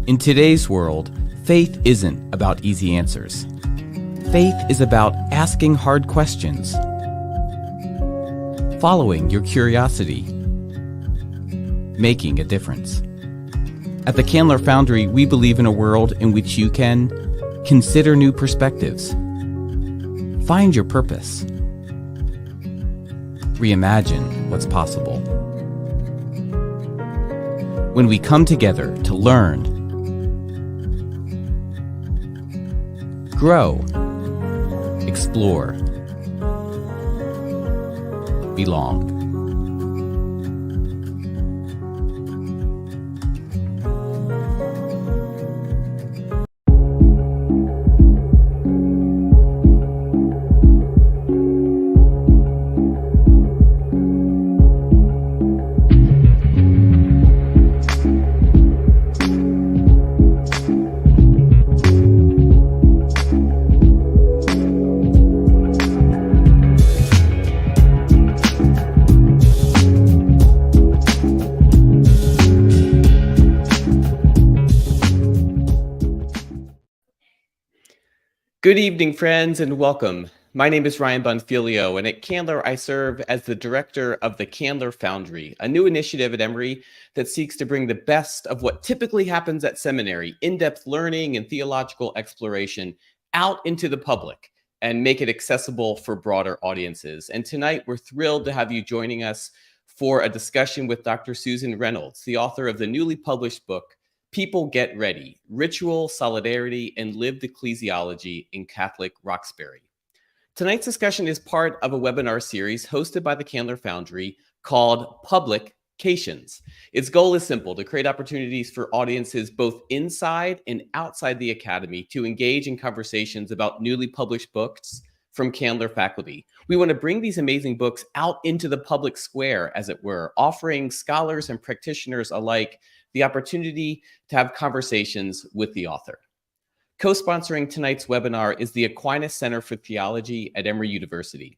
In today's world, faith isn't about easy answers. Faith is about asking hard questions, following your curiosity, making a difference. At the Candler Foundry, we believe in a world in which you can consider new perspectives, find your purpose, reimagine what's possible. When we come together to learn, grow, explore, belong. Good evening, friends, and welcome. My name is Ryan Bonfilio, and at Candler, I serve as the director of the Candler Foundry, a new initiative at Emory that seeks to bring the best of what typically happens at seminary, in-depth learning and theological exploration, out into the public and make it accessible for broader audiences. And tonight, we're thrilled to have you joining us for a discussion with Dr. Susan Reynolds, the author of the newly published book, People Get Ready, Ritual, Solidarity, and Lived Ecclesiology in Catholic Roxbury. Tonight's discussion is part of a webinar series hosted by the Candler Foundry called Publications. Its goal is simple: to create opportunities for audiences both inside and outside the Academy to engage in conversations about newly published books from Candler faculty. We want to bring these amazing books out into the public square, as it were, offering scholars and practitioners alike the opportunity to have conversations with the author. Co-sponsoring tonight's webinar is the Aquinas Center for Theology at Emory University.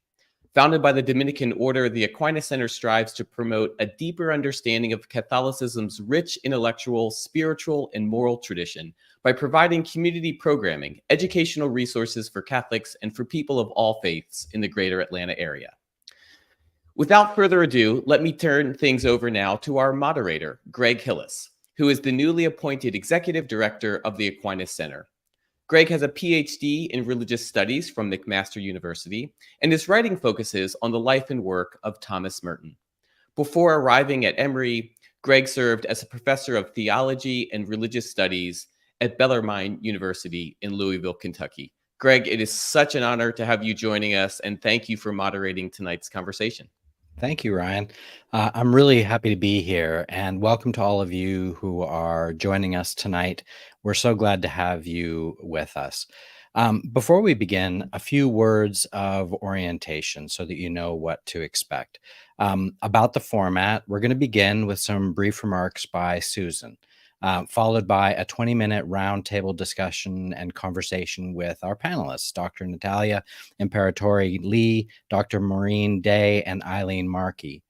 Founded by the Dominican Order, the Aquinas Center strives to promote a deeper understanding of Catholicism's rich intellectual, spiritual, and moral tradition by providing community programming, educational resources for Catholics and for people of all faiths in the greater Atlanta area. Without further ado, let me turn things over now to our moderator, Greg Hillis, who is the newly appointed Executive Director of the Aquinas Center. Greg has a PhD in Religious Studies from McMaster University, and his writing focuses on the life and work of Thomas Merton. Before arriving at Emory, Greg served as a professor of theology and religious studies at Bellarmine University in Louisville, Kentucky. Greg, it is such an honor to have you joining us, and thank you for moderating tonight's conversation. Thank you, Ryan. I'm really happy to be here, and welcome to all of you who are joining us tonight. We're so glad to have you with us. Before we begin, a few words of orientation so that you know what to expect. About the format, we're going to begin with some brief remarks by Susan, followed by a 20-minute roundtable discussion and conversation with our panelists, Dr. Natalia Imperatori Lee, Dr. Maureen Day, and Eileen Markey.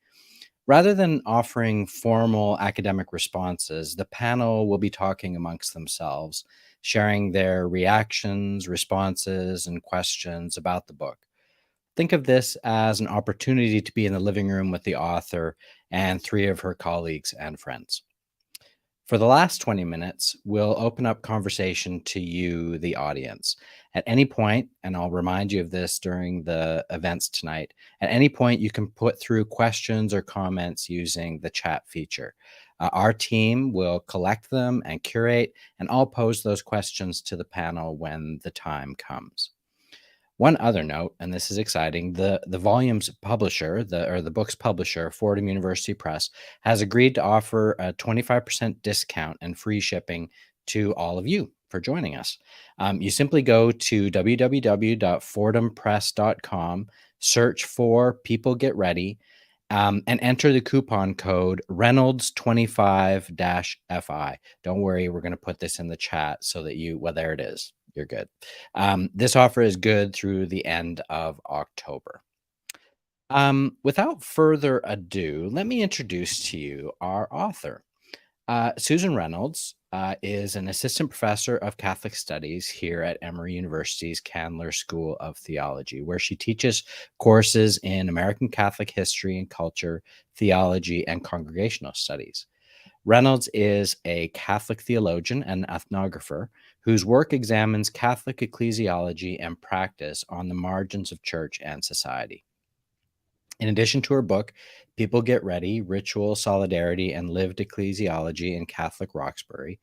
Rather than offering formal academic responses, the panel will be talking amongst themselves, sharing their reactions, responses, and questions about the book. Think of this as an opportunity to be in the living room with the author and three of her colleagues and friends. For the last 20 minutes, we'll open up conversation to you, the audience. At any point, and I'll remind you of this during the events tonight, at any point you can put through questions or comments using the chat feature. Our team will collect them and curate, and I'll pose those questions to the panel when the time comes. One other note, and this is exciting, the volume's publisher, the book's publisher, Fordham University Press, has agreed to offer a 25% discount and free shipping to all of you for joining us. You simply go to www.fordhampress.com, search for People Get Ready, and enter the coupon code Reynolds25-FI. Don't worry, we're going to put this in the chat so that well, there it is. You're good. This offer is good through the end of October. Without further ado, let me introduce to you our author. Susan Reynolds is an assistant professor of Catholic Studies here at Emory University's Candler School of Theology, where she teaches courses in American Catholic history and culture, theology, and congregational studies. Reynolds is a Catholic theologian and ethnographer whose work examines Catholic ecclesiology and practice on the margins of church and society. In addition to her book, People Get Ready, Ritual, Solidarity, and Lived Ecclesiology in Catholic Roxbury,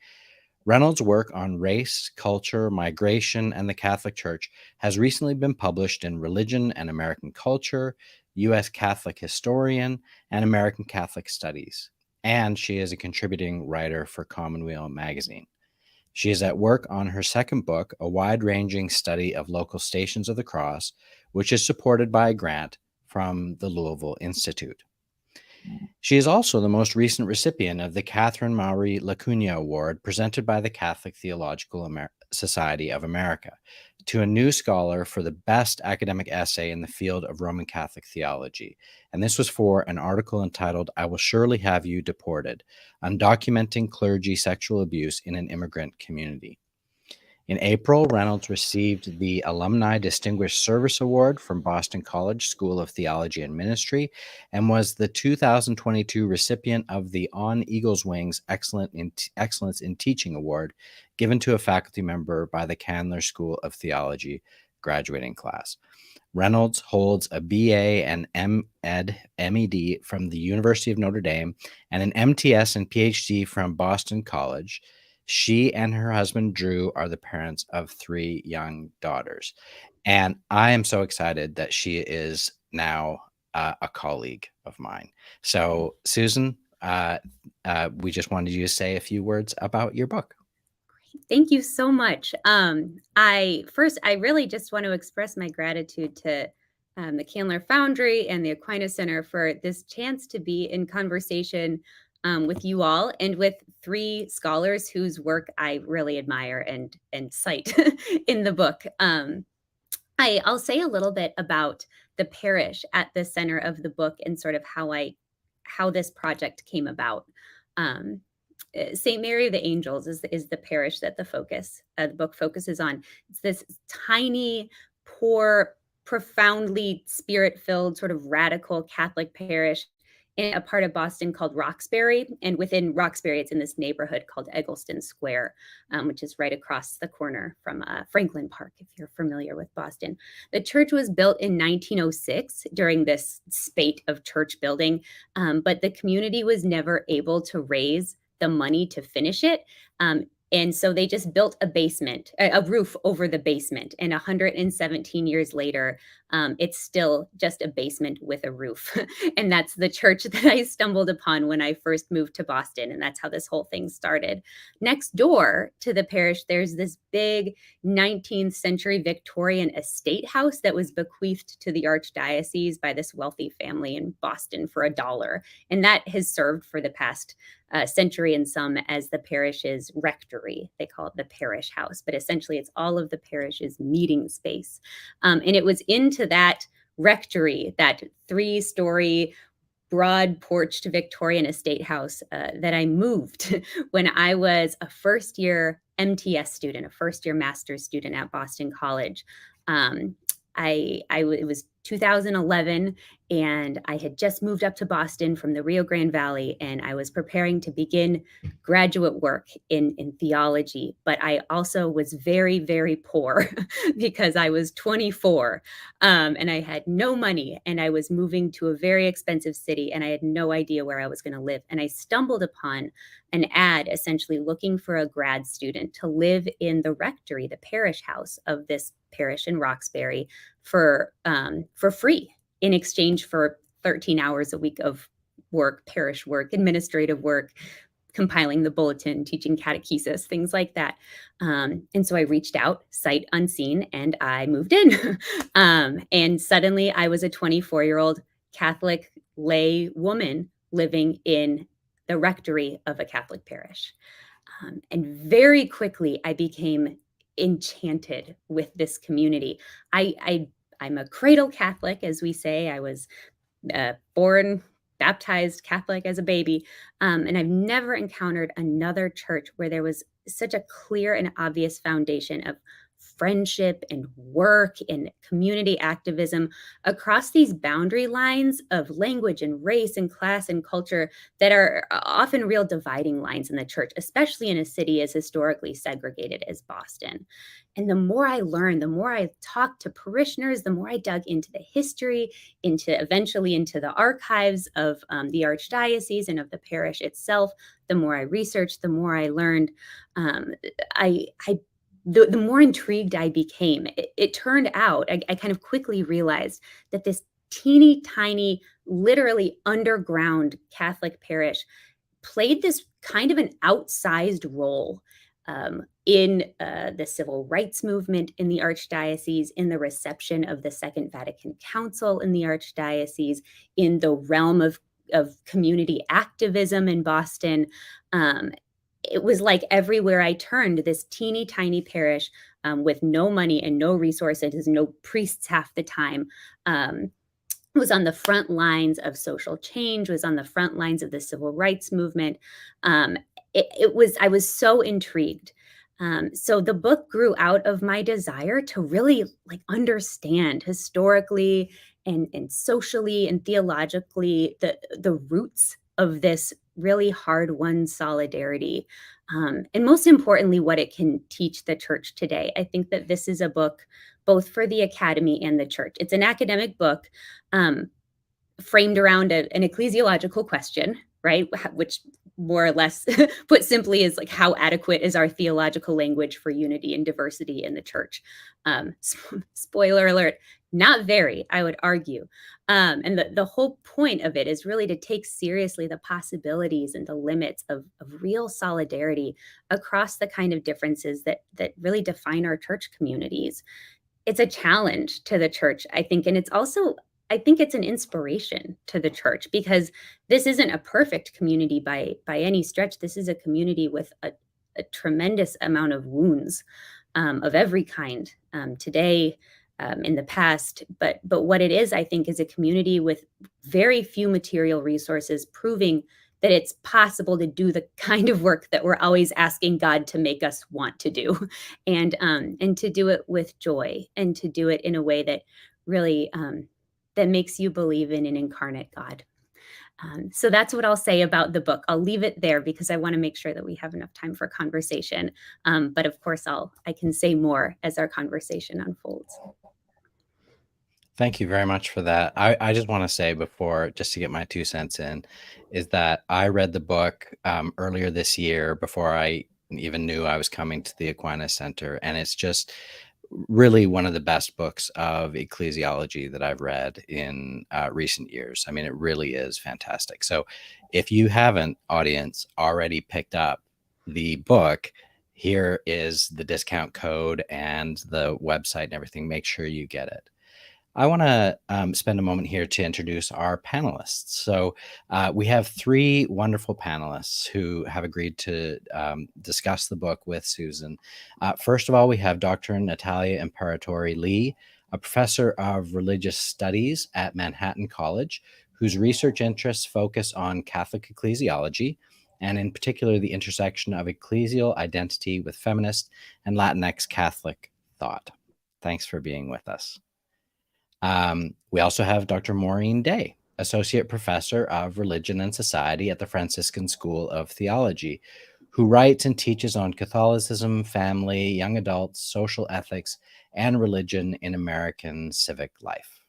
Reynolds' work on race, culture, migration, and the Catholic Church has recently been published in Religion and American Culture, U.S. Catholic Historian, and American Catholic Studies. And she is a contributing writer for Commonweal magazine. She is at work on her second book, A Wide-Ranging Study of Local Stations of the Cross, which is supported by a grant from the Louisville Institute. She is also the most recent recipient of the Catherine Maury Lacuna Award presented by the Catholic Theological Society of America to a new scholar for the best academic essay in the field of Roman Catholic theology. And this was for an article entitled, I Will Surely Have You Deported, Undocumenting Clergy Sexual Abuse in an Immigrant Community. In April, Reynolds received the Alumni Distinguished Service Award from Boston College School of Theology and Ministry and was the 2022 recipient of the On Eagle's Wings Excellence in Teaching Award given to a faculty member by the Candler School of Theology graduating class. Reynolds holds a BA and MEd from the University of Notre Dame and an MTS and PhD from Boston College. She and her husband, Drew, are the parents of 3 young daughters. And I am so excited that she is now a colleague of mine. So, Susan, we just wanted you to say a few words about your book. Thank you so much. I really just want to express my gratitude to the Candler Foundry and the Aquinas Center for this chance to be in conversation with you all and with 3 scholars whose work I really admire and cite in the book. I'll say a little bit about the parish at the center of the book and sort of how this project came about. St. Mary of the Angels is the parish that the book focuses on. It's this tiny, poor, profoundly spirit-filled, sort of radical Catholic parish in a part of Boston called Roxbury. And within Roxbury, it's in this neighborhood called Eggleston Square, which is right across the corner from Franklin Park, if you're familiar with Boston. The church was built in 1906 during this spate of church building, but the community was never able to raise the money to finish it. And so they just built a roof over the basement. And 117 years later, it's still just a basement with a roof. And that's the church that I stumbled upon when I first moved to Boston. And that's how this whole thing started. Next door to the parish, there's this big 19th century Victorian estate house that was bequeathed to the archdiocese by this wealthy family in Boston for $1. And that has served for the past century and some as the parish's rectory. They call it the parish house, but essentially it's all of the parish's meeting space. And it was into that rectory, that 3-story broad porched Victorian estate house that I moved when I was a first-year MTS student, a first-year master's student at Boston College. It was 2011, and I had just moved up to Boston from the Rio Grande Valley, and I was preparing to begin graduate work in theology. But I also was very, very poor because I was 24, and I had no money, and I was moving to a very expensive city, and I had no idea where I was going to live. And I stumbled upon an ad essentially looking for a grad student to live in the rectory, the parish house of this parish in Roxbury for free in exchange for 13 hours a week of work, parish work, administrative work, compiling the bulletin, teaching catechesis, things like that. And so I reached out, sight unseen, and I moved in. And suddenly I was a 24-year-old Catholic lay woman living in the rectory of a Catholic parish. And very quickly, I became enchanted with this community. I'm a cradle Catholic, as we say. I was born baptized Catholic as a baby, and I've never encountered another church where there was such a clear and obvious foundation of friendship and work and community activism across these boundary lines of language and race and class and culture that are often real dividing lines in the church, especially in a city as historically segregated as Boston. And the more I learned, the more I talked to parishioners, the more I dug into the history, eventually into the archives of the archdiocese and of the parish itself. The more I researched, the more I learned. Um, I the more intrigued I became. It turned out, I kind of quickly realized that this teeny tiny, literally underground Catholic parish played this kind of an outsized role in the civil rights movement in the archdiocese, in the reception of the Second Vatican Council in the archdiocese, in the realm of community activism in Boston. It was like everywhere I turned, this teeny tiny parish with no money and no resources, no priests half the time, was on the front lines of social change, was on the front lines of the civil rights movement. I was so intrigued. So the book grew out of my desire to really like understand historically and socially and theologically the roots of this really hard-won solidarity. And most importantly, what it can teach the church today. I think that this is a book both for the academy and the church. It's an academic book framed around an ecclesiological question, right? Which more or less put simply is like, how adequate is our theological language for unity and diversity in the church? Spoiler alert, not very, I would argue. And the whole point of it is really to take seriously the possibilities and the limits of real solidarity across the kind of differences that really define our church communities. It's a challenge to the church, I think, and it's also, I think it's an inspiration to the church, because this isn't a perfect community by any stretch. This is a community with a tremendous amount of wounds of every kind today, in the past. But what it is, I think, is a community with very few material resources, proving that it's possible to do the kind of work that we're always asking God to make us want to do, and to do it with joy, and to do it in a way that really that makes you believe in an incarnate God. So that's what I'll say about the book. I'll leave it there because I want to make sure that we have enough time for conversation. But of course, I can say more as our conversation unfolds. Thank you very much for that. I just want to say before, just to get my 2 cents in, is that I read the book earlier this year before I even knew I was coming to the Aquinas Center. And it's just really one of the best books of ecclesiology that I've read in recent years. I mean, it really is fantastic. So if you haven't, audience, already picked up the book, here is the discount code and the website and everything. Make sure you get it. I want to spend a moment here to introduce our panelists. So we have 3 wonderful panelists who have agreed to discuss the book with Susan. First of all, we have Dr. Natalia Imperatori Lee, a professor of religious studies at Manhattan College, whose research interests focus on Catholic ecclesiology, and in particular, the intersection of ecclesial identity with feminist and Latinx Catholic thought. Thanks for being with us. We also have Dr. Maureen Day, Associate Professor of Religion and Society at the Franciscan School of Theology, who writes and teaches on Catholicism, family, young adults, social ethics, and religion in American civic life.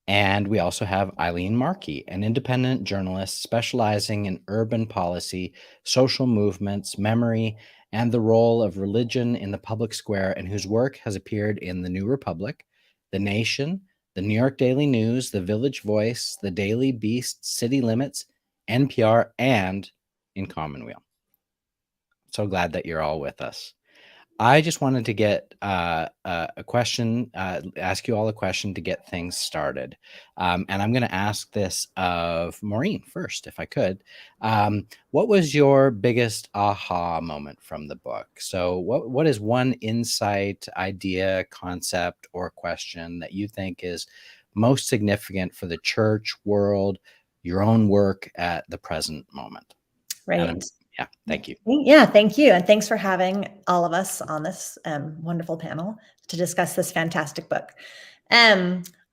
And we also have Eileen Markey, an independent journalist specializing in urban policy, social movements, memory, and the role of religion in the public square, and whose work has appeared in The New Republic, The Nation, The New York Daily News, The Village Voice, The Daily Beast, City Limits, NPR, and in Commonweal. So glad that you're all with us. I just wanted to get a question, ask you all a question to get things started. And I'm going to ask this of Maureen first, if I could. What was your biggest aha moment from the book? So what is one insight, idea, concept, or question that you think is most significant for the church world, your own work at the present moment? Right. Yeah, thank you. Yeah, thank you. And thanks for having all of us on this wonderful panel to discuss this fantastic book.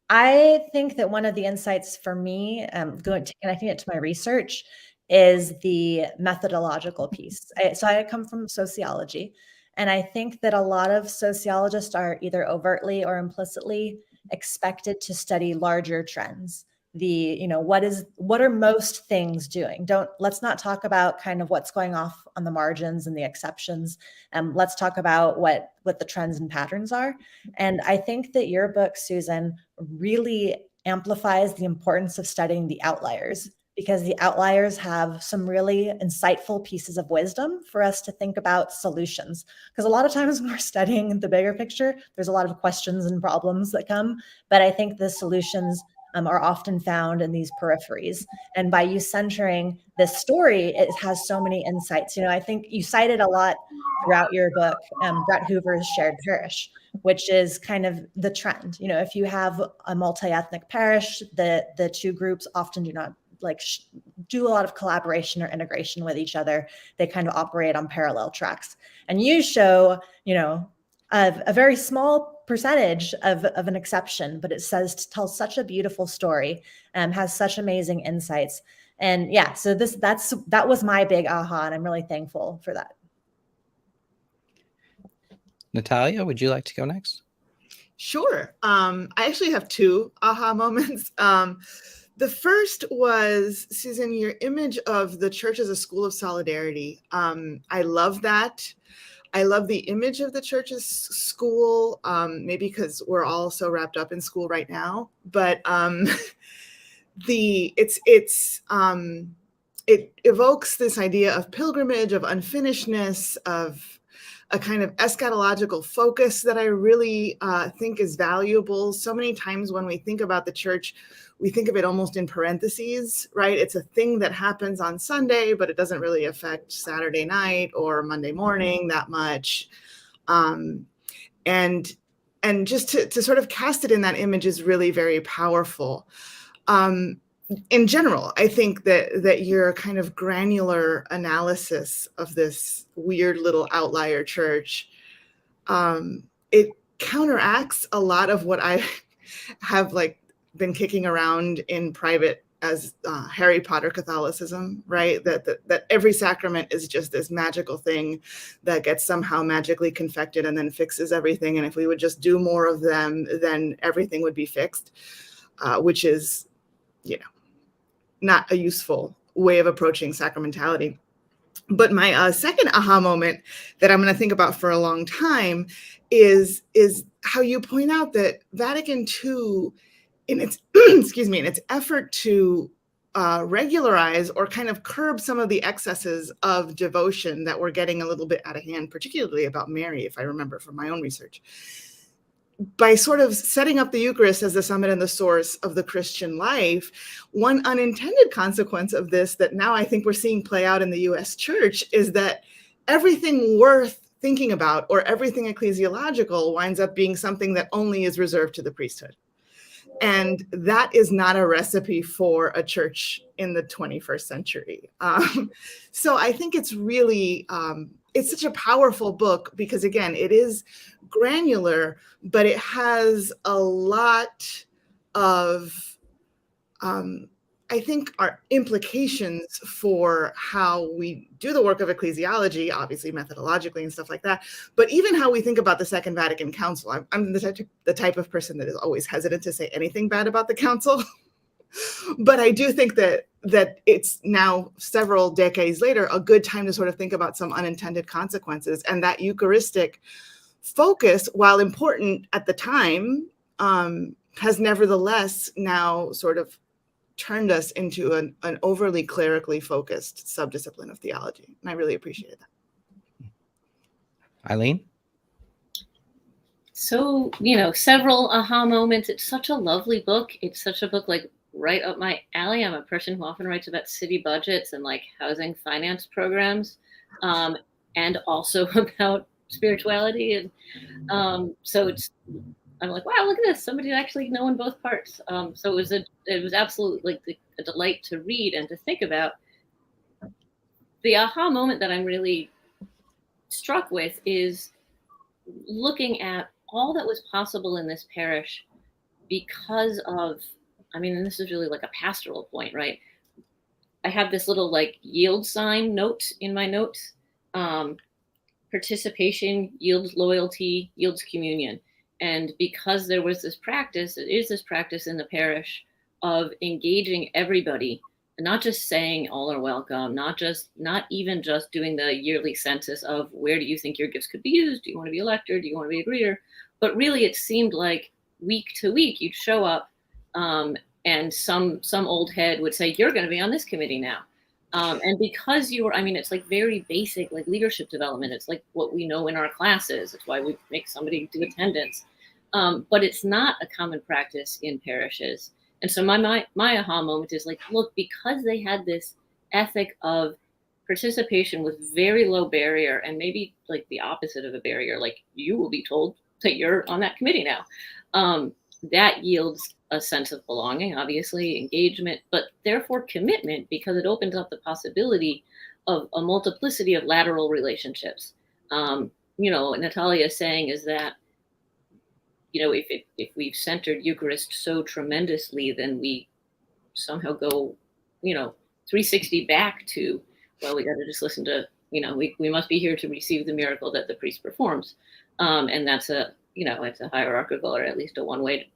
I think that one of the insights for me, connecting it to my research, is the methodological piece. So I come from sociology, and I think that a lot of sociologists are either overtly or implicitly expected to study larger trends. What are most things doing? Let's not talk about kind of what's going off on the margins and the exceptions. Let's talk about what the trends and patterns are. And I think that your book, Susan, really amplifies the importance of studying the outliers, because the outliers have some really insightful pieces of wisdom for us to think about solutions. Because a lot of times when we're studying the bigger picture, there's a lot of questions and problems that come, but I think the solutions are often found in these peripheries. And by you centering this story, it has so many insights. I think you cited a lot throughout your book, Brett Hoover's Shared Parish, which is kind of the trend. If you have a multi-ethnic parish, the two groups often do not do a lot of collaboration or integration with each other. They kind of operate on parallel tracks. And you show, a very small percentage of an exception, but it tells such a beautiful story, has such amazing insights. And yeah, so that was my big aha, and I'm really thankful for that. Natalia, would you like to go next? Sure. I actually have two aha moments. The first was, Susan, your image of the church as a school of solidarity. I love that. I love the image of the church as school, maybe because we're all so wrapped up in school right now. But it evokes this idea of pilgrimage, of unfinishedness, of a kind of eschatological focus that I really think is valuable. So many times when we think about the church, we think of it almost in parentheses, right? It's a thing that happens on Sunday, but it doesn't really affect Saturday night or Monday morning that much. And just to sort of cast it in that image is really very powerful. In general, I think that your kind of granular analysis of this weird little outlier church, it counteracts a lot of what I have been kicking around in private as Harry Potter Catholicism, right? That every sacrament is just this magical thing that gets somehow magically confected and then fixes everything. And if we would just do more of them, then everything would be fixed, which is, not a useful way of approaching sacramentality. But my second aha moment that I'm going to think about for a long time is how you point out that Vatican II, in its in its effort to regularize or kind of curb some of the excesses of devotion that were getting a little bit out of hand, particularly about Mary, if I remember from my own research, by sort of setting up the Eucharist as the summit and the source of the Christian life, one unintended consequence of this that now I think we're seeing play out in the US church is that everything worth thinking about or everything ecclesiological winds up being something that only is reserved to the priesthood. And that is not a recipe for a church in the 21st century. So I think it's really, it's such a powerful book because, again, it is granular, but it has a lot of, I think, are implications for how we do the work of ecclesiology, obviously methodologically and stuff like that, but even how we think about the Second Vatican Council. I'm the type of person that is always hesitant to say anything bad about the council, but I do think that it's now several decades later a good time to sort of think about some unintended consequences, and that Eucharistic focus, while important at the time, has nevertheless now sort of turned us into an overly clerically focused subdiscipline of theology. And I really appreciated that. Eileen? So, several aha moments. It's such a lovely book. It's such a book right up my alley. I'm a person who often writes about city budgets and housing finance programs, and also about spirituality. And so it's I'm like, wow, look at this, somebody actually knowing both parts. So it was absolutely like a delight to read and to think about. The aha moment that I'm really struck with is looking at all that was possible in this parish because of, I mean, and this is really like a pastoral point, right? I have this little like yield sign note in my notes. Participation yields loyalty, yields communion. And because there was this practice, it is this practice in the parish of engaging everybody, and not just saying all are welcome, not even just doing the yearly census of where do you think your gifts could be used? Do you want to be elector? Do you want to be a greeter? But really, it seemed like week to week you'd show up, and some old head would say, "You're going to be on this committee now." And because you were, I mean, it's like very basic, like leadership development. It's like what we know in our classes. It's why we make somebody do attendance. But it's not a common practice in parishes. And so my aha moment is like, look, because they had this ethic of participation with very low barrier, and maybe like the opposite of a barrier, like you will be told that you're on that committee now. That yields a sense of belonging, obviously, engagement, but therefore commitment, because it opens up the possibility of a multiplicity of lateral relationships. What Natalia is saying is that, if we've centered Eucharist so tremendously, then we somehow go, 360 back to, well, we got to just listen to, we must be here to receive the miracle that the priest performs. And that's it's a hierarchical, or at least a one-way,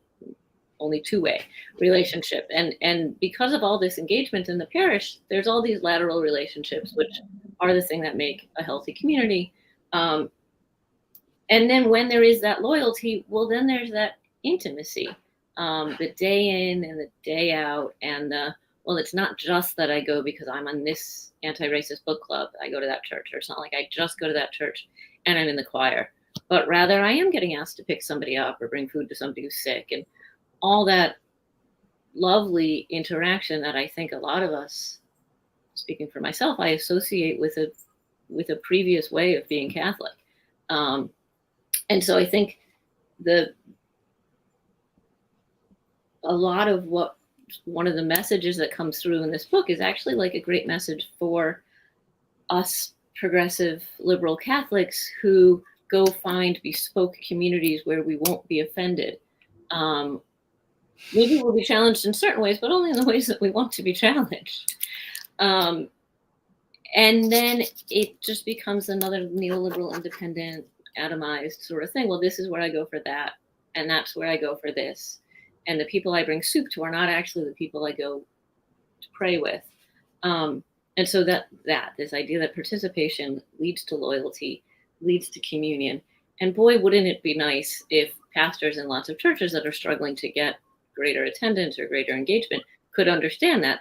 only two-way relationship. And because of all this engagement in the parish, there's all these lateral relationships, which are the thing that make a healthy community. And then when there is that loyalty, well, then there's that intimacy, the day in and the day out. And well, it's not just that I go because I'm on this anti-racist book club, I go to that church, or it's not like I just go to that church and I'm in the choir, but rather I am getting asked to pick somebody up or bring food to somebody who's sick, and all that lovely interaction that I think a lot of us, speaking for myself, I associate with a previous way of being Catholic. And so I think a lot of one of the messages that comes through in this book is actually like a great message for us progressive liberal Catholics who go find bespoke communities where we won't be offended. Maybe we'll be challenged in certain ways, but only in the ways that we want to be challenged. And then it just becomes another neoliberal, independent, atomized sort of thing. Well, this is where I go for that, and that's where I go for this. And the people I bring soup to are not actually the people I go to pray with. And so this idea that participation leads to loyalty, leads to communion. And boy, wouldn't it be nice if pastors in lots of churches that are struggling to get greater attendance or greater engagement could understand that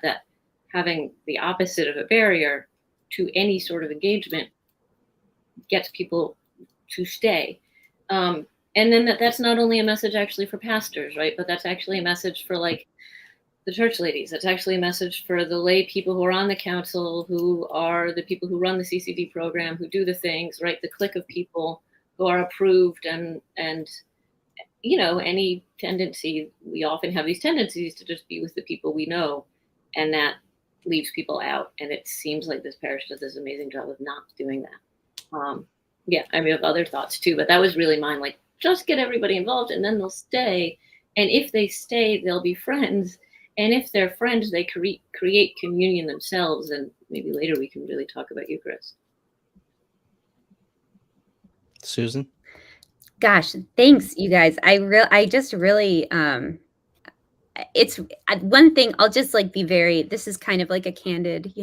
having the opposite of a barrier to any sort of engagement gets people to stay. And then that's not only a message actually for pastors, right? But that's actually a message for like the church ladies. That's actually a message for the lay people who are on the council, who are the people who run the CCD program, who do the things, right? The clique of people who are approved and any tendency, we often have these tendencies to just be with the people we know, and that leaves people out. And it seems like this parish does this amazing job of not doing that. Yeah, I mean, I have other thoughts too, but that was really mine. Like, just get everybody involved and then they'll stay. And if they stay, they'll be friends. And if they're friends, they create communion themselves. And maybe later we can really talk about Eucharist. Susan? Gosh, thanks, you guys. I just really, it's one thing. I'll just like be this is kind of like a candid,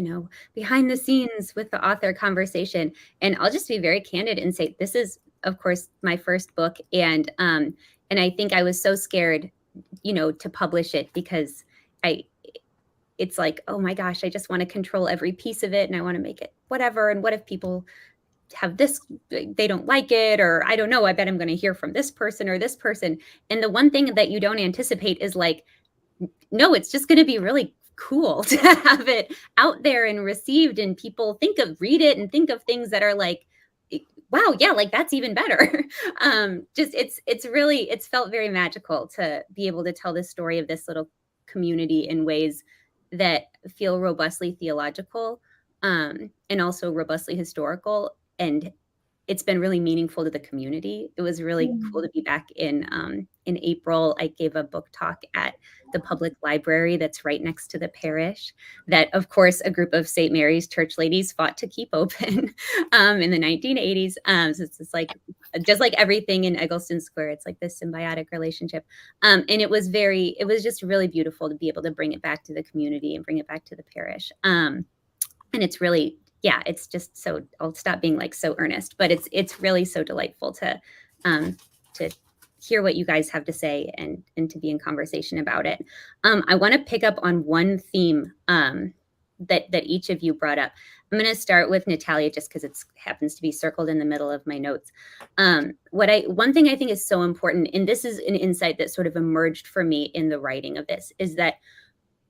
behind the scenes with the author conversation. And I'll just be very candid and say, this is, of course, my first book. And I think I was so scared, to publish it because it's like, oh my gosh, I just want to control every piece of it and I want to make it whatever. And what if people have this, they don't like it, or I don't know, I bet I'm going to hear from this person or this person. And the one thing that you don't anticipate is like, no, it's just going to be really cool to have it out there and received, and people read it and think of things that are like wow, yeah, like that's even better. Just it's felt very magical to be able to tell the story of this little community in ways that feel robustly theological, and also robustly historical. And it's been really meaningful to the community. It was really cool to be back in April. I gave a book talk at the public library that's right next to the parish, that of course a group of St. Mary's church ladies fought to keep open in the 1980s. So it's just like everything in Eggleston Square, it's like this symbiotic relationship. And it was just really beautiful to be able to bring it back to the community and bring it back to the parish. And it's really, yeah, it's just so, I'll stop being like so earnest, but it's really so delightful to hear what you guys have to say and to be in conversation about it. I want to pick up on one theme that each of you brought up. I'm going to start with Natalia just because it happens to be circled in the middle of my notes. One thing I think is so important, and this is an insight that sort of emerged for me in the writing of this, is that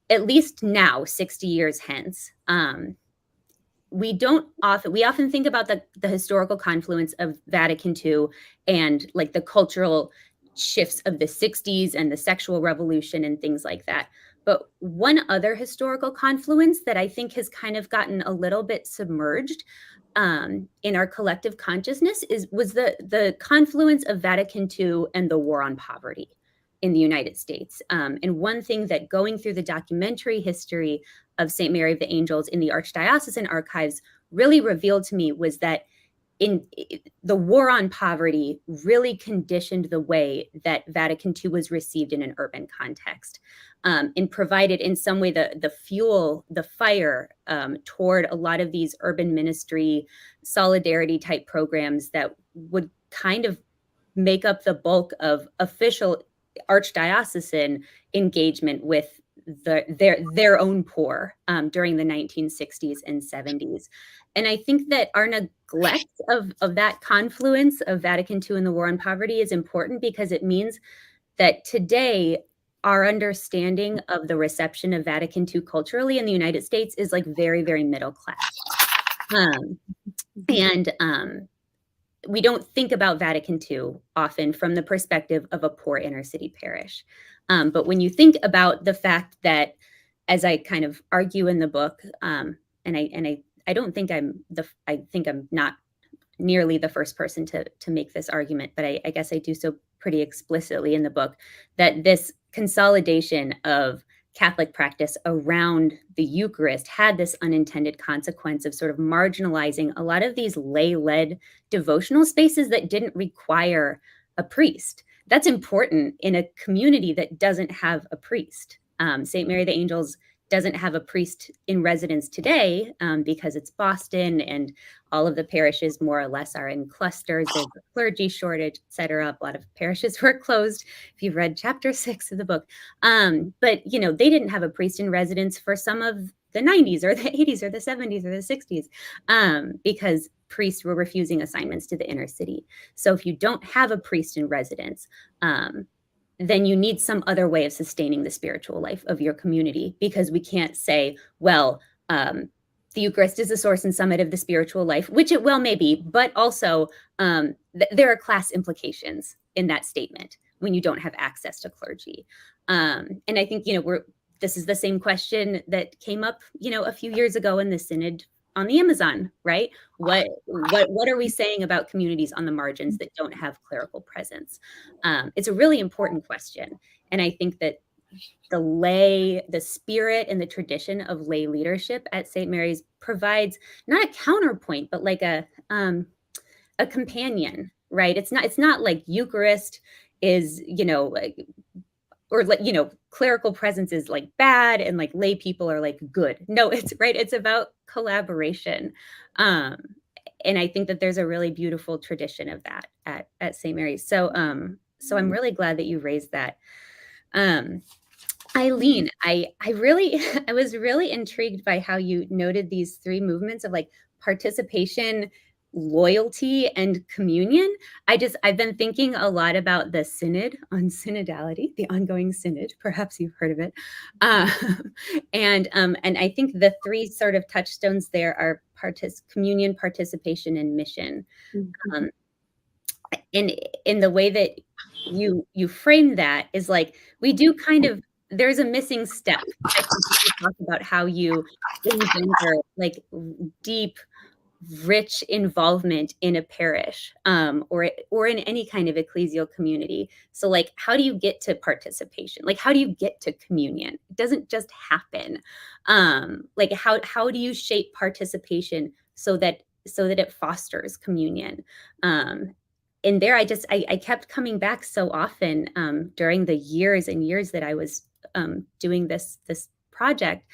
at least now, 60 years hence, we often think about the historical confluence of Vatican II and like the cultural shifts of the 60s and the sexual revolution and things like that. But one other historical confluence that I think has kind of gotten a little bit submerged in our collective consciousness was the confluence of Vatican II and the war on poverty in the United States. And one thing that going through the documentary history of St. Mary of the Angels in the Archdiocesan archives really revealed to me was that the war on poverty really conditioned the way that Vatican II was received in an urban context, and provided in some way the fuel, the fire toward a lot of these urban ministry solidarity type programs that would kind of make up the bulk of official archdiocesan engagement with their own poor during the 1960s and 70s. And I think that our neglect of that confluence of Vatican II and the war on poverty is important, because it means that today our understanding of the reception of Vatican II culturally in the United States is like very, very middle class. We don't think about Vatican II often from the perspective of a poor inner city parish. But when you think about the fact that, as I kind of argue in the book, and I don't think I think I'm not nearly the first person to make this argument, but I guess I do so pretty explicitly in the book, that this consolidation of Catholic practice around the Eucharist had this unintended consequence of sort of marginalizing a lot of these lay-led devotional spaces that didn't require a priest. That's important in a community that doesn't have a priest. St. Mary of the Angels doesn't have a priest in residence today because it's Boston and all of the parishes more or less are in clusters. There's a clergy shortage, et cetera. A lot of parishes were closed, if you've read chapter 6 of the book. But, they didn't have a priest in residence for some of the 90s or the 80s or the 70s or the 60s because priests were refusing assignments to the inner city. So if you don't have a priest in residence, then you need some other way of sustaining the spiritual life of your community, because we can't say, well, the Eucharist is the source and summit of the spiritual life, which it well may be, but also there are class implications in that statement when you don't have access to clergy. And I think, this is the same question that came up, a few years ago in the synod on the Amazon, right? What are we saying about communities on the margins that don't have clerical presence? It's a really important question. And I think that the spirit and the tradition of lay leadership at St. Mary's provides not a counterpoint, but like a companion, right? It's not like Eucharist is, or like, clerical presence is like bad and like lay people are like good. No, it's right. It's about collaboration. And I think that there's a really beautiful tradition of that at St. Mary's. So I'm really glad that you raised that. Eileen, I was really intrigued by how you noted these three movements of like participation, loyalty and communion, I've been thinking a lot about the synod on synodality, the ongoing synod. Perhaps you've heard of it. And I think the three sort of touchstones there are communion, participation, and mission. Um, in the way that you frame that is like, we do kind of, there's a missing step. I think you talk about how you engender like deep, rich involvement in a parish, or in any kind of ecclesial community. So like, how do you get to participation? Like, how do you get to communion? It doesn't just happen. Like, how do you shape participation so that it fosters communion? And there, I kept coming back so often during the years and years that I was doing this project,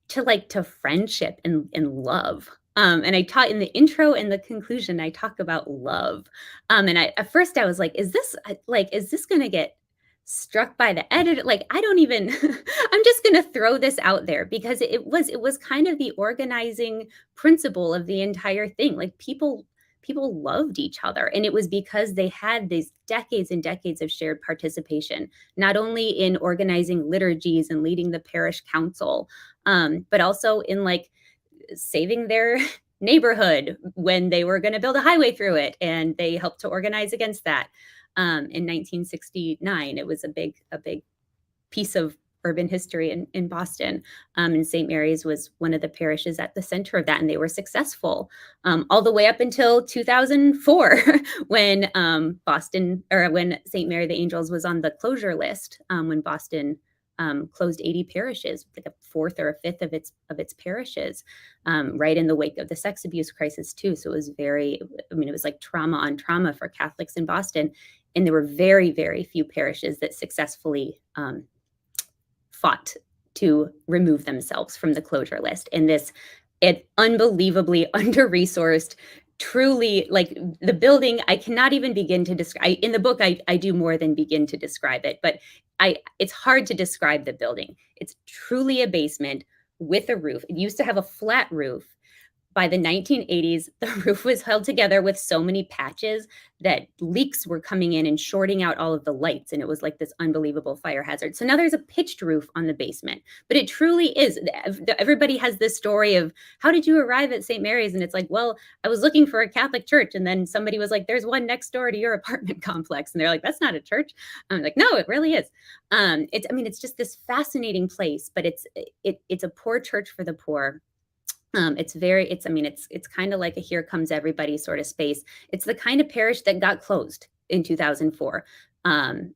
to friendship and love. And I taught in the intro and the conclusion, I talk about love. And at first I was like, is this going to get struck by the editor? Like, I don't even, I'm just going to throw this out there because it was kind of the organizing principle of the entire thing. Like, people loved each other. And it was because they had these decades and decades of shared participation, not only in organizing liturgies and leading the parish council, but also in like saving their neighborhood when they were going to build a highway through it. And they helped to organize against that. In 1969, it was a big piece of urban history in Boston. And St. Mary's was one of the parishes at the center of that. And they were successful all the way up until 2004, when when St. Mary the Angels was on the closure list, when Boston closed 80 parishes, like a fourth or a fifth of its parishes, right in the wake of the sex abuse crisis too. So it was it was like trauma on trauma for Catholics in Boston. And there were very, very few parishes that successfully fought to remove themselves from the closure list. And it unbelievably under-resourced, truly, like, the building, I cannot even begin to describe. In the book, I do more than begin to describe it, but it's hard to describe the building. It's truly a basement with a roof. It used to have a flat roof. By the 1980s, the roof was held together with so many patches that leaks were coming in and shorting out all of the lights. And it was like this unbelievable fire hazard. So now there's a pitched roof on the basement, but it truly is. Everybody has this story of, how did you arrive at St. Mary's? And it's like, well, I was looking for a Catholic church. And then somebody was like, there's one next door to your apartment complex. And they're like, that's not a church. I'm like, no, it really is. It's just this fascinating place, but it's a poor church for the poor. It's kind of like a Here Comes Everybody sort of space. It's the kind of parish that got closed in 2004.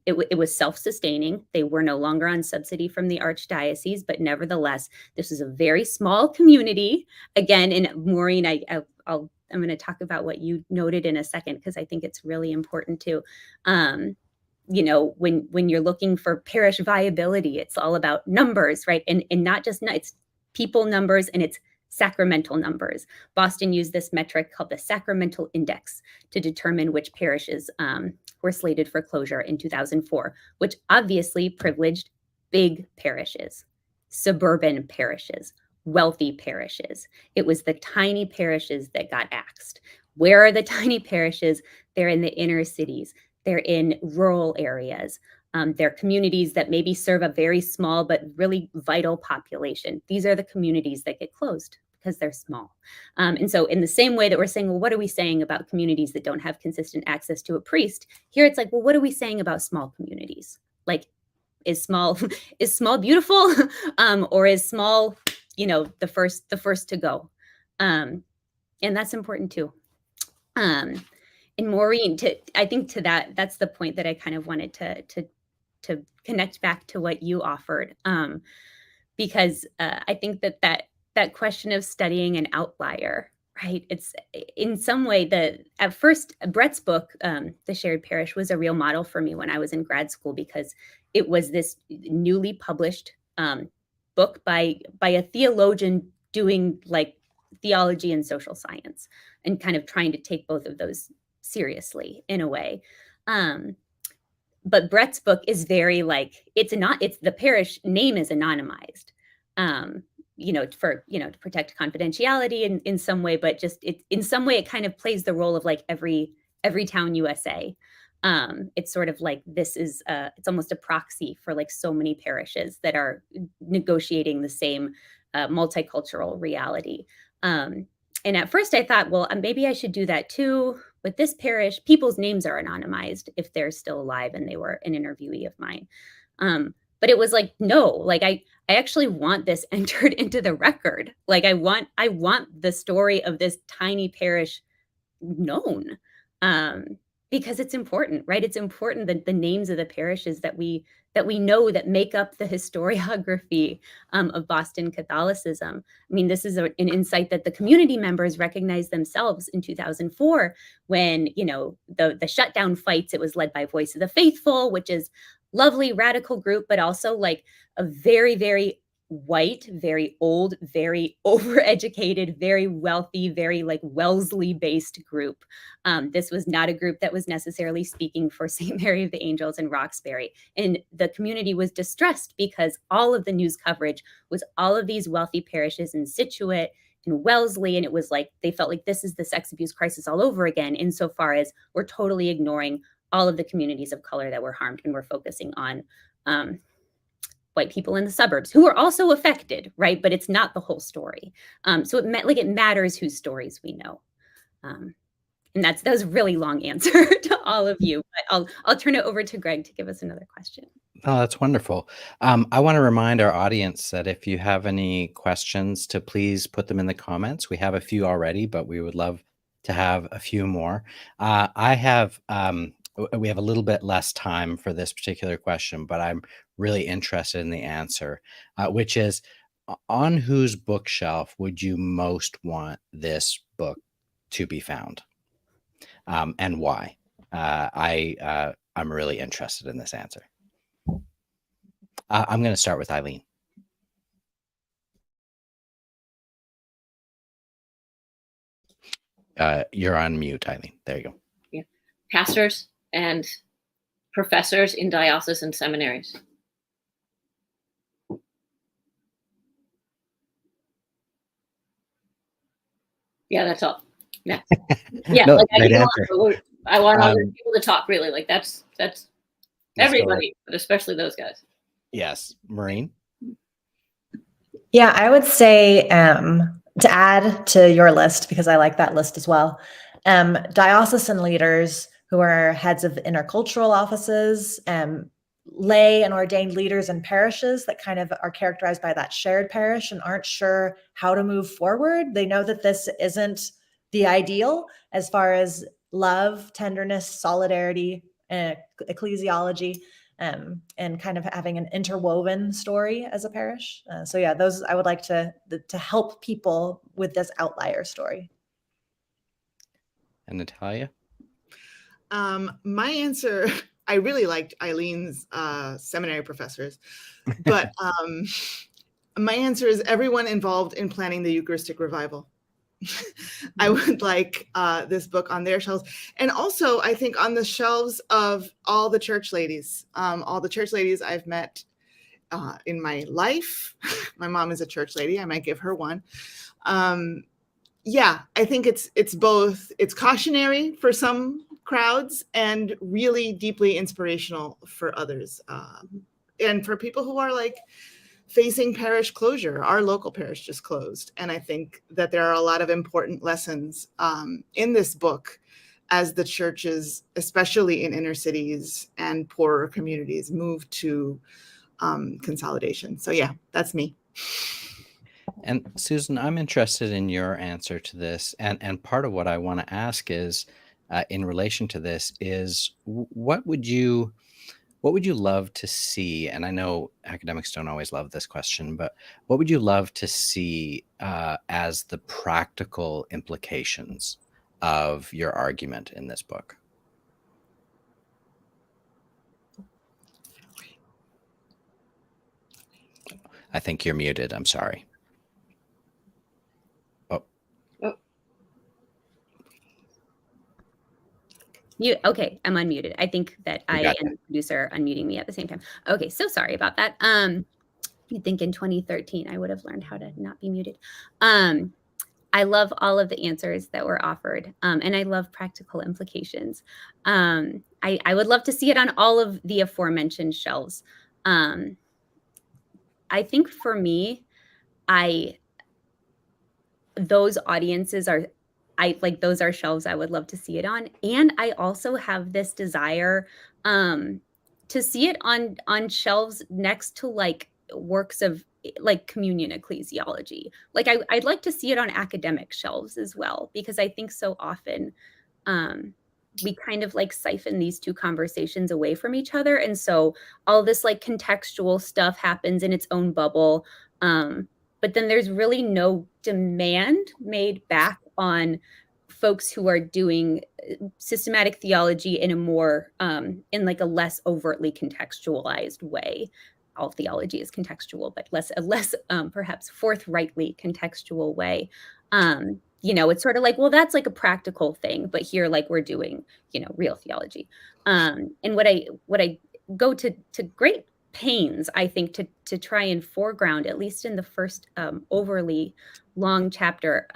It was self-sustaining. They were no longer on subsidy from the archdiocese, but nevertheless, this is a very small community. Again, and Maureen, I'm going to talk about what you noted in a second, because I think it's really important too. When you're looking for parish viability, it's all about numbers, right? And not just, it's people numbers, and it's sacramental numbers. Boston used this metric called the sacramental index to determine which parishes were slated for closure in 2004, which obviously privileged big parishes, suburban parishes, wealthy parishes. It was the tiny parishes that got axed. Where are the tiny parishes? They're in the inner cities. They're in rural areas. They're communities that maybe serve a very small but really vital population. These are the communities that get closed because they're small. And so in the same way that we're saying, well, what are we saying about communities that don't have consistent access to a priest? Here it's like, well, what are we saying about small communities? Like, is small beautiful? Or is small, the first to go? And that's important too. And Maureen, I think to that's the point that I kind of wanted to connect back to what you offered, because I think that question of studying an outlier, right? It's in some way at first Brett's book, The Shared Parish, was a real model for me when I was in grad school, because it was this newly published book by a theologian doing like theology and social science, and kind of trying to take both of those seriously in a way. But Brett's book is very like, it's the parish name is anonymized. to protect confidentiality in some way, but just in some way it kind of plays the role of like every town USA. It's sort of like this is it's almost a proxy for like so many parishes that are negotiating the same multicultural reality. And at first I thought, well, maybe I should do that too. With this parish, people's names are anonymized if they're still alive and they were an interviewee of mine. But it was like, no, like I actually want this entered into the record. Like I want the story of this tiny parish known. Because it's important, right? It's important that the names of the parishes that we know that make up the historiography of Boston Catholicism. I mean, this is an insight that the community members recognized themselves in 2004 when, the shutdown fights. It was led by Voice of the Faithful, which is lovely radical group, but also like a very, very white, very old, very overeducated, very wealthy, very like Wellesley-based group. This was not a group that was necessarily speaking for St. Mary of the Angels and Roxbury. And the community was distressed because all of the news coverage was all of these wealthy parishes in Scituate and Wellesley. And it was like, they felt like this is the sex abuse crisis all over again, insofar as we're totally ignoring all of the communities of color that were harmed, and we're focusing on white people in the suburbs who are also affected, right? But it's not the whole story. So it matters whose stories we know. And that was a really long answer to all of you. But I'll turn it over to Greg to give us another question. Oh, that's wonderful. I want to remind our audience that if you have any questions, to please put them in the comments. We have a few already, but we would love to have a few more. We have a little bit less time for this particular question, but I'm really interested in the answer, which is, on whose bookshelf would you most want this book to be found, and why? I'm really interested in this answer. I'm going to start with Eileen. You're on mute, Eileen. There you go. Yeah. Pastors and professors in diocesan seminaries. Yeah, that's all. Yeah, yeah. No, like I want other people to talk. Really, like that's everybody, but especially those guys. Yes, Maureen. Yeah, I would say to add to your list, because I like that list as well, diocesan leaders who are heads of intercultural offices, lay and ordained leaders in parishes that kind of are characterized by that shared parish and aren't sure how to move forward. They know that this isn't the ideal as far as love, tenderness, solidarity, ecclesiology, and kind of having an interwoven story as a parish. So yeah, those I would like to help people with this outlier story. And Natalia? My answer, I really liked Eileen's seminary professors, but my answer is everyone involved in planning the Eucharistic revival. I would like this book on their shelves. And also, I think on the shelves of all the church ladies I've met in my life. My mom is a church lady. I might give her one. Yeah, I think it's both. It's cautionary for some crowds and really deeply inspirational for others. And for people who are like facing parish closure. Our local parish just closed. And I think that there are a lot of important lessons in this book as the churches, especially in inner cities and poorer communities, move to consolidation. So yeah, that's me. And Susan, I'm interested in your answer to this. And part of what I want to ask is, in relation to this, is what would you love to see? And I know academics don't always love this question, but what would you love to see as the practical implications of your argument in this book? I think you're muted. I'm sorry. Okay, I'm unmuted. I think that I and the producer are unmuting me at the same time. Okay, so sorry about that. You'd think in 2013 I would have learned how to not be muted. I love all of the answers that were offered, and I love practical implications. I would love to see it on all of the aforementioned shelves. I think for me, those audiences are, those are shelves I would love to see it on. And I also have this desire to see it on shelves next to like works of like communion ecclesiology. Like I'd like to see it on academic shelves as well, because I think so often we kind of like siphon these two conversations away from each other. And so all this like contextual stuff happens in its own bubble. But then there's really no demand made back on folks who are doing systematic theology in a more, in like a less overtly contextualized way. All theology is contextual, but less perhaps forthrightly contextual way. It's sort of like, well, that's like a practical thing, but here, like we're doing, real theology. And what I go to great pains, I think, to try and foreground, at least in the first overly long chapter,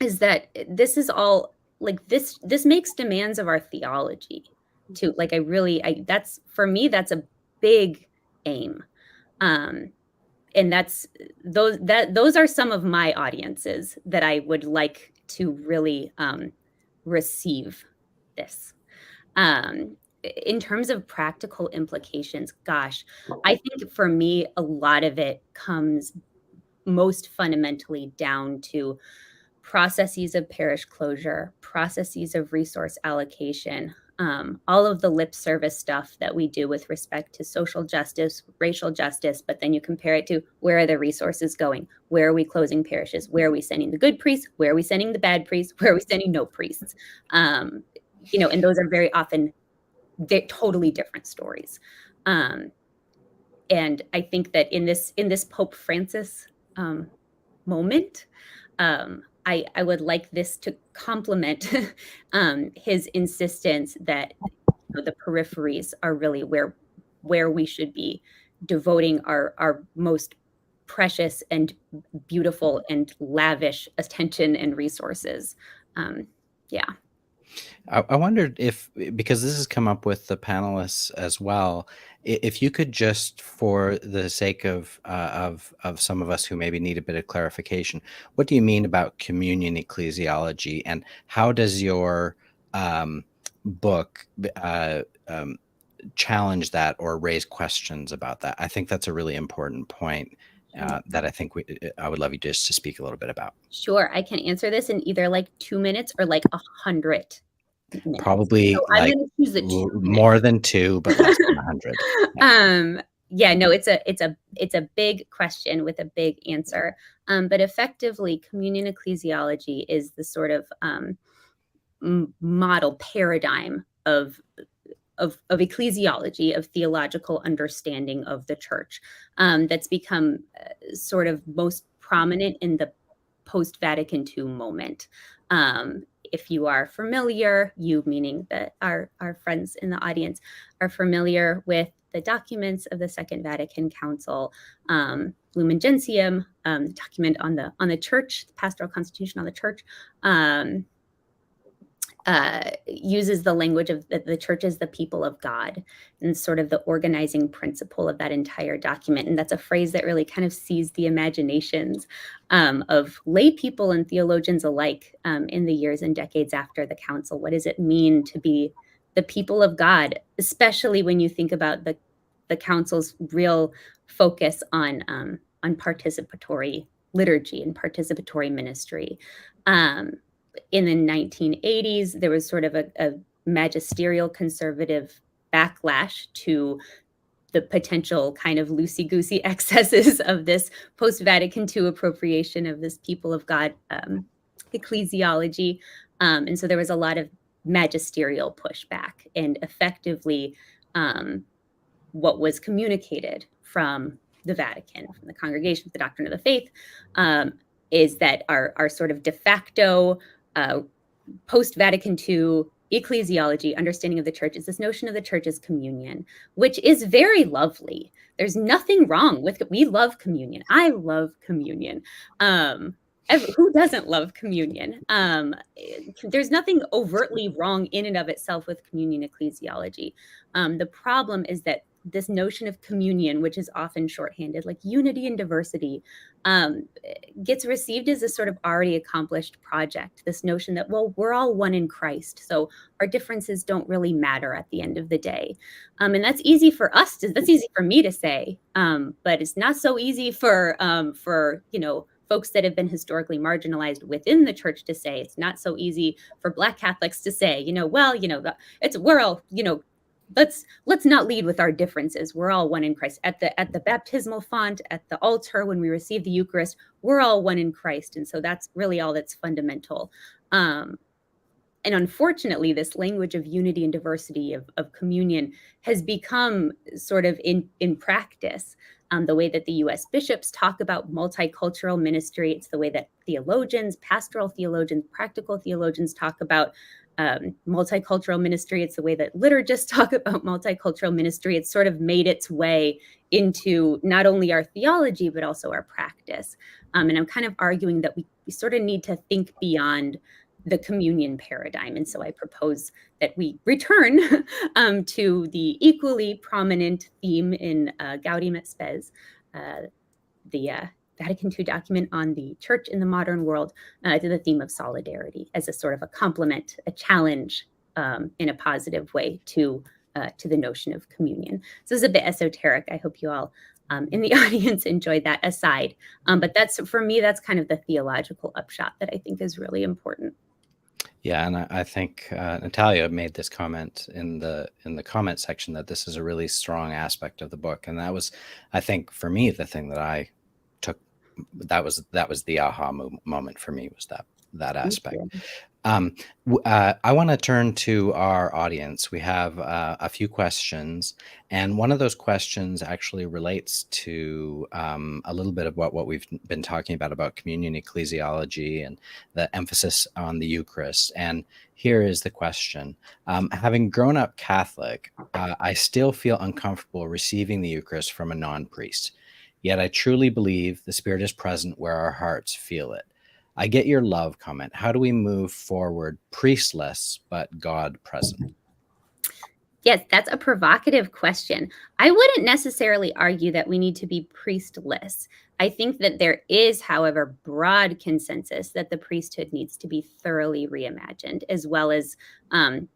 is that this is all like this makes demands of our theology too. Like that's, for me, that's a big aim. And those are some of my audiences that I would like to really receive this. In terms of practical implications, gosh, I think for me, a lot of it comes most fundamentally down to processes of parish closure, processes of resource allocation, all of the lip service stuff that we do with respect to social justice, racial justice, but then you compare it to where are the resources going? Where are we closing parishes? Where are we sending the good priests? Where are we sending the bad priests? Where are we sending no priests? And those are very often totally different stories. And I think that in this Pope Francis moment, I would like this to complement his insistence that the peripheries are really where we should be devoting our most precious and beautiful and lavish attention and resources. Yeah. I wondered if, because this has come up with the panelists as well, if you could just, for the sake of some of us who maybe need a bit of clarification, what do you mean about communion ecclesiology, and how does your book challenge that or raise questions about that? I think that's a really important point that I think I would love you just to speak a little bit about. Sure, I can answer this in either like 2 minutes or like 100 minutes. Probably So like I'm going to choose the 2 minutes. More than 2, but less than 100. Yeah, no, it's a big question with a big answer. But effectively, communion ecclesiology is the sort of model paradigm of ecclesiology, of theological understanding of the church, that's become sort of most prominent in the post-Vatican II moment. If you are familiar, you meaning that our friends in the audience are familiar with the documents of the Second Vatican Council, Lumen Gentium, document on the church, the pastoral constitution on the church, uses the language of the church as the people of God, and sort of the organizing principle of that entire document. And that's a phrase that really kind of seized the imaginations of lay people and theologians alike in the years and decades after the council. What does it mean to be the people of God, especially when you think about the council's real focus on participatory liturgy and participatory ministry? In the 1980s, there was sort of a magisterial conservative backlash to the potential kind of loosey-goosey excesses of this post-Vatican II appropriation of this people of God ecclesiology. And so there was a lot of magisterial pushback, and effectively what was communicated from the Vatican, from the Congregation for the Doctrine of the Faith, is that our sort of de facto post-Vatican II ecclesiology, understanding of the church, is this notion of the church as communion, which is very lovely. There's nothing wrong with it. We love communion. I love communion. Who doesn't love communion? There's nothing overtly wrong in and of itself with communion ecclesiology. The problem is that this notion of communion, which is often shorthanded like unity and diversity, gets received as a sort of already accomplished project. This notion that, well, we're all one in Christ, so our differences don't really matter at the end of the day. And that's easy for us that's easy for me to say, but it's not so easy for folks that have been historically marginalized within the church to say. It's not so easy for Black Catholics to say, we're all, let's not lead with our differences. We're all one in Christ. At the baptismal font, at the altar, when we receive the Eucharist, we're all one in Christ. And so that's really all that's fundamental. And unfortunately, this language of unity and diversity of communion has become sort of in practice. The way that the U.S. bishops talk about multicultural ministry, it's the way that theologians, pastoral theologians, practical theologians talk about multicultural ministry. It's the way that liturgists talk about multicultural ministry. It's sort of made its way into not only our theology, but also our practice. And I'm kind of arguing that we sort of need to think beyond the communion paradigm. And so I propose that we return to the equally prominent theme in Gaudium et Spes, the Vatican II document on the church in the modern world, to the theme of solidarity as a sort of a complement, a challenge in a positive way to the notion of communion. So this is a bit esoteric. I hope you all in the audience enjoyed that aside. But for me, that's kind of the theological upshot that I think is really important. Yeah, and I think Natalia made this comment in the comment section that this is a really strong aspect of the book, and that was, I think, for me, the thing that I took. That was the aha moment for me, was that aspect. I want to turn to our audience. We have a few questions, and one of those questions actually relates to a little bit of what we've been talking about communion ecclesiology and the emphasis on the Eucharist. And here is the question. Having grown up Catholic, I still feel uncomfortable receiving the Eucharist from a non-priest. Yet I truly believe the Spirit is present where our hearts feel it. I get your love comment. How do we move forward priestless but God present? Yes, that's a provocative question. I wouldn't necessarily argue that we need to be priestless. I think that there is, however, broad consensus that the priesthood needs to be thoroughly reimagined, as well as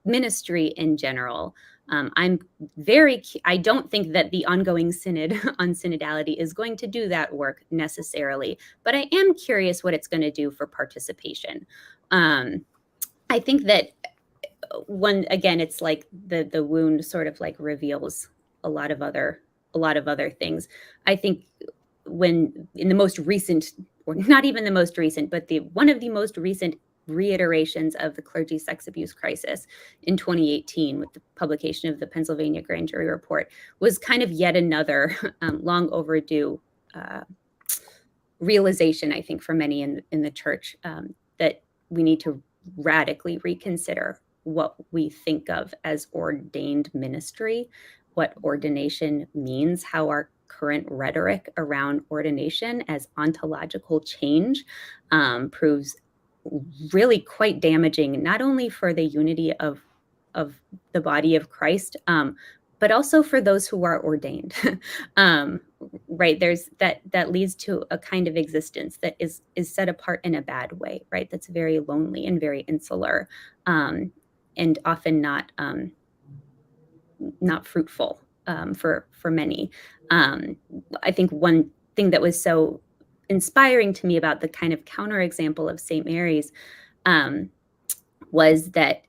ministry in general. I don't think that the ongoing synod on synodality is going to do that work necessarily, but I am curious what it's going to do for participation. I think that it's like the wound sort of like reveals a lot of other things. I think when in the most recent, or not even the most recent, but one of the most recent reiterations of the clergy sex abuse crisis in 2018 with the publication of the Pennsylvania grand jury report was kind of yet another long overdue realization, I think, for many in the church, that we need to radically reconsider what we think of as ordained ministry, what ordination means, how our current rhetoric around ordination as ontological change proves really quite damaging, not only for the unity of the body of Christ, but also for those who are ordained. Right? There's that leads to a kind of existence that is set apart in a bad way, right? That's very lonely and very insular, and often not fruitful for many. I think one thing that was so inspiring to me about the kind of counterexample of St. Mary's was that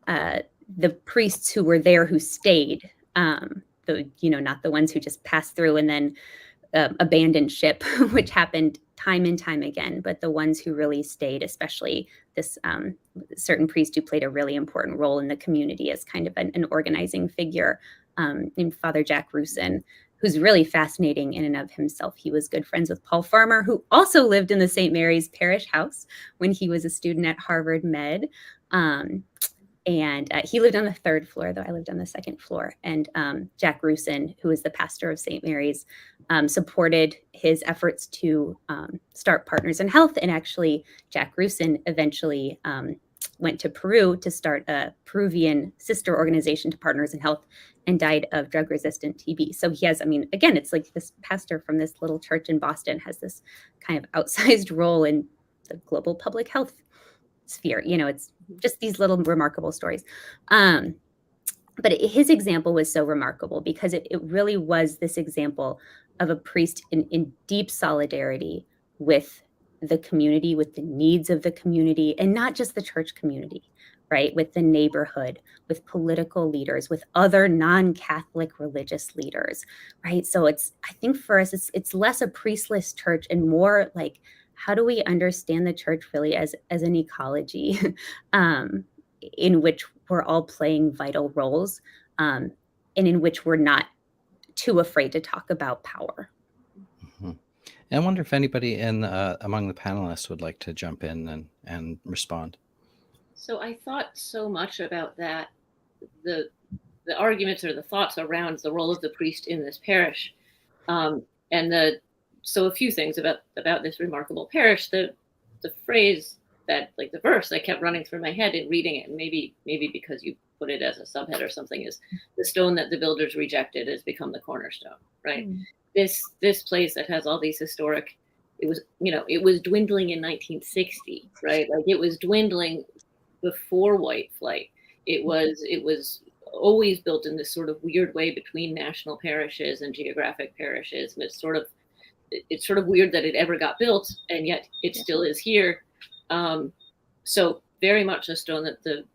the priests who were there, who stayed, not the ones who just passed through and then abandoned ship, which happened time and time again, but the ones who really stayed, especially this certain priest who played a really important role in the community as kind of an organizing figure, named Father Jack Rusin, who's really fascinating in and of himself. He was good friends with Paul Farmer, who also lived in the St. Mary's parish house when he was a student at Harvard Med. And he lived on the 3rd floor, though I lived on the 2nd floor. And Jack Rusin, who is the pastor of St. Mary's, supported his efforts to start Partners in Health. And actually, Jack Rusin eventually went to Peru to start a Peruvian sister organization to Partners in Health and died of drug-resistant TB. So he has, I mean, again, it's like this pastor from this little church in Boston has this kind of outsized role in the global public health sphere. You know, it's just these little remarkable stories. But his example was so remarkable because it really was this example of a priest in deep solidarity with the community, with the needs of the community, and not just the church community, right? With the neighborhood, with political leaders, with other non-Catholic religious leaders, right? So I think for us, it's less a priestless church and more like, how do we understand the church really as an ecology in which we're all playing vital roles, and in which we're not too afraid to talk about power. Mm-hmm. I wonder if anybody among the panelists would like to jump in and respond. So I thought so much about that, the arguments or the thoughts around the role of the priest in this parish, so a few things about this remarkable parish. The phrase that, like the verse that kept running through my head in reading it, and maybe because you put it as a subhead or something, is the stone that the builders rejected has become the cornerstone, right? This place that has all these historic, it was dwindling in 1960, right? Like it was dwindling before white flight. It was always built in this sort of weird way between national parishes and geographic parishes, and it's sort of weird that it ever got built, and yet it still is here. So very much a stone that the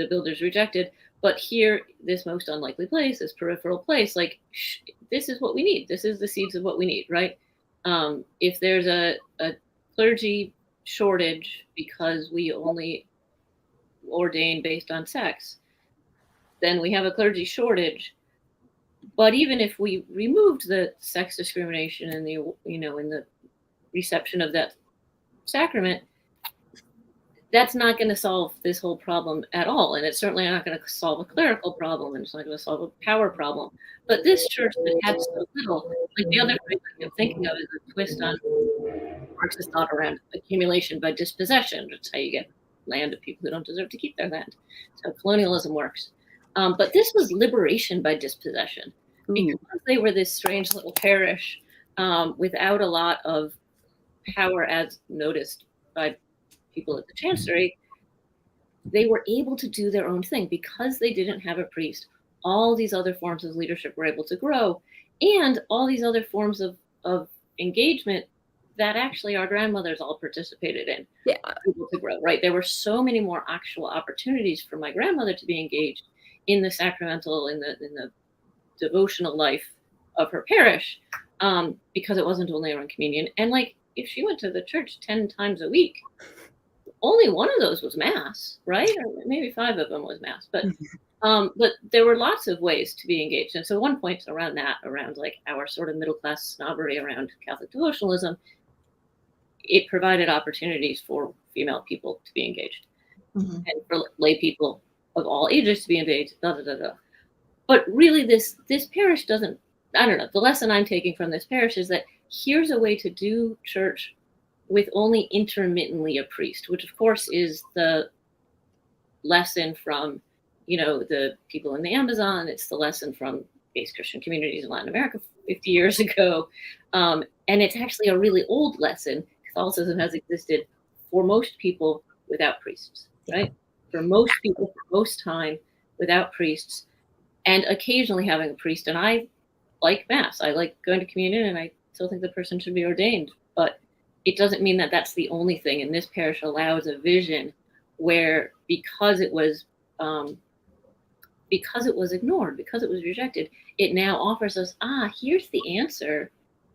builders rejected. But here, this most unlikely place, this peripheral place, like this is what we need. This is the seeds of what we need, right? If there's a clergy shortage because we only ordain based on sex, then we have a clergy shortage. But even if we removed the sex discrimination and in the reception of that sacrament, that's not going to solve this whole problem at all. And it's certainly not going to solve a clerical problem, and it's not going to solve a power problem. But this church that had so little, like the other thing I'm thinking of is a twist on Marxist thought around accumulation by dispossession. That's how you get land of people who don't deserve to keep their land. So colonialism works. But this was liberation by dispossession. Because they were this strange little parish without a lot of power as noticed by people at the chancery, they were able to do their own thing because they didn't have a priest. All these other forms of leadership were able to grow, and all these other forms of engagement that actually our grandmothers all participated in, able to grow, right? There were so many more actual opportunities for my grandmother to be engaged in the sacramental, in the devotional life of her parish, because it wasn't only around communion. And like, if she went to the church 10 times a week, only one of those was mass, right? Or maybe 5 of them was mass, but there were lots of ways to be engaged. And so one point around like our sort of middle class snobbery around Catholic devotionalism, it provided opportunities for female people to be engaged, and for lay people of all ages to be engaged. But really, this parish doesn't. I don't know. The lesson I'm taking from this parish is that here's a way to do church with only intermittently a priest, which of course is the lesson from, the people in the Amazon. It's the lesson from base Christian communities in Latin America 50 years ago. And it's actually a really old lesson. Catholicism has existed for most people without priests, right? For most people, for most time, without priests, and occasionally having a priest. And I like Mass. I like going to communion, and I still think the person should be ordained. But it doesn't mean that that's the only thing. And this parish allows a vision where, because it was ignored, because it was rejected, it now offers us, here's the answer,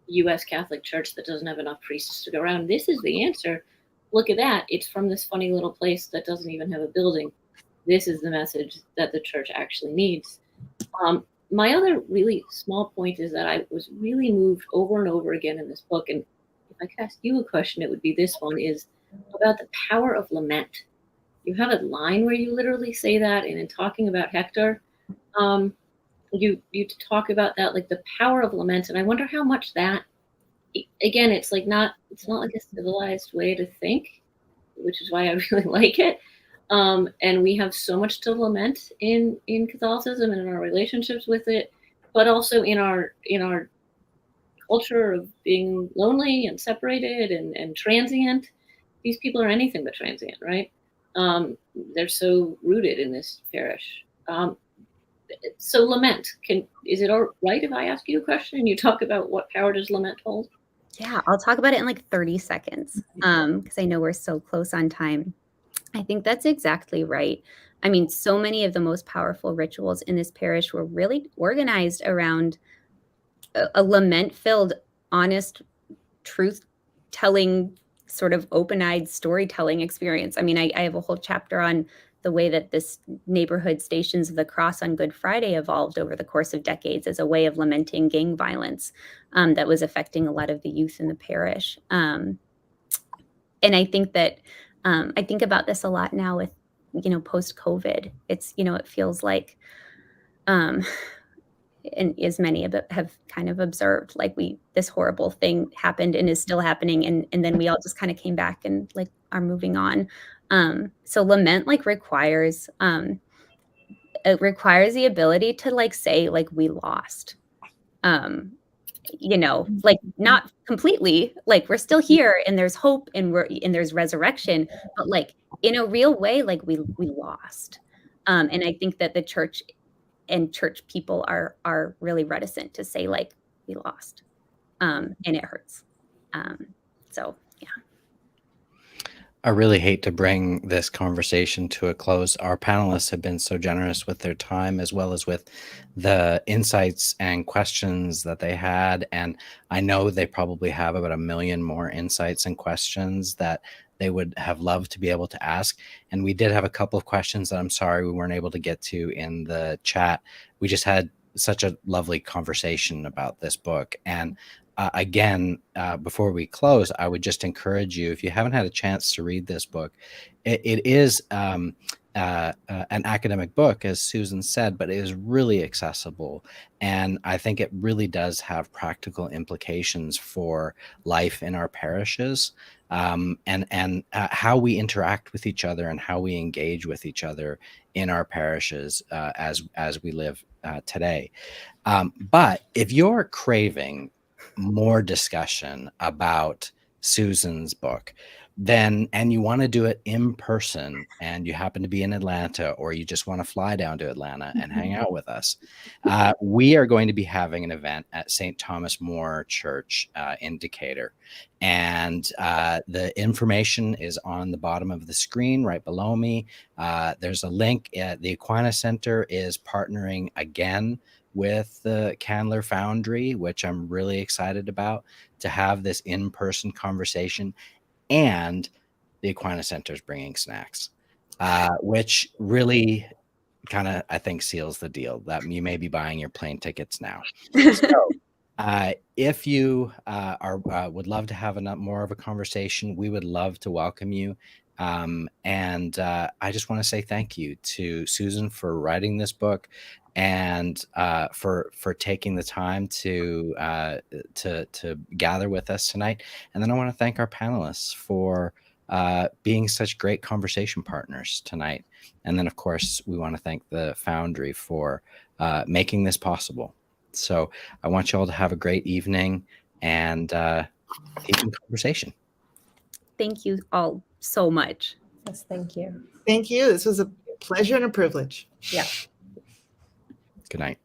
U.S. Catholic Church that doesn't have enough priests to go around. This is the answer. Look at that. It's from this funny little place that doesn't even have a building. This is the message that the church actually needs. My other really small point is that I was really moved over and over again in this book, and if I could ask you a question, it would be this one, is about the power of lament you have a line where you literally say that, and in talking about Hector, you talk about that, like the power of lament, and I wonder how much that, again, it's not like a civilized way to think, which is why I really like it. And we have so much to lament in Catholicism and in our relationships with it, but also in our culture of being lonely and separated and transient. These people are anything but transient, right? They're so rooted in this parish. So lament, is it all right if I ask you a question and you talk about what power does lament hold? Yeah, I'll talk about it in like 30 seconds because I know we're so close on time. I think that's exactly right. I mean, so many of the most powerful rituals in this parish were really organized around a lament-filled, honest, truth-telling, sort of open-eyed storytelling experience. I mean, I have a whole chapter on the way that this neighborhood Stations of the Cross on Good Friday evolved over the course of decades as a way of lamenting gang violence that was affecting a lot of the youth in the parish. And I think that I think about this a lot now with, post-COVID. It's, it feels like, and as many of it have kind of observed, like this horrible thing happened and is still happening, and then we all just kind of came back and like are moving on. So lament like requires the ability to like say like we lost. Like not completely, like we're still here and there's hope and there's resurrection, but like in a real way, like we lost. And I think that the church and church people are really reticent to say like we lost. And it hurts. So yeah. I really hate to bring this conversation to a close. Our panelists have been so generous with their time as well as with the insights and questions that they had. And I know they probably have about 1 million more insights and questions that they would have loved to be able to ask. And we did have a couple of questions that I'm sorry we weren't able to get to in the chat. We just had such a lovely conversation about this book. And again, before we close, I would just encourage you, if you haven't had a chance to read this book, it is an academic book, as Susan said, but it is really accessible. And I think it really does have practical implications for life in our parishes, and how we interact with each other and how we engage with each other in our parishes as we live today. But if you're craving more discussion about Susan's book, and you want to do it in person, and you happen to be in Atlanta, or you just want to fly down to Atlanta and hang out with us, we are going to be having an event at St. Thomas More Church in Decatur. And the information is on the bottom of the screen right below me. There's a link. The Aquinas Center is partnering again with the Candler Foundry, which I'm really excited about, to have this in-person conversation. And the Aquinas Center is bringing snacks, which really kind of, I think, seals the deal that you may be buying your plane tickets now. So if you would love to have more of a conversation, we would love to welcome you. And I just want to say thank you to Susan for writing this book, and for taking the time to gather with us tonight. And then I want to thank our panelists for being such great conversation partners tonight. And then, of course, we want to thank the Foundry for making this possible. So I want you all to have a great evening and keep in conversation. Thank you all so much. Yes, thank you. Thank you. This was a pleasure and a privilege. Yeah. Good night.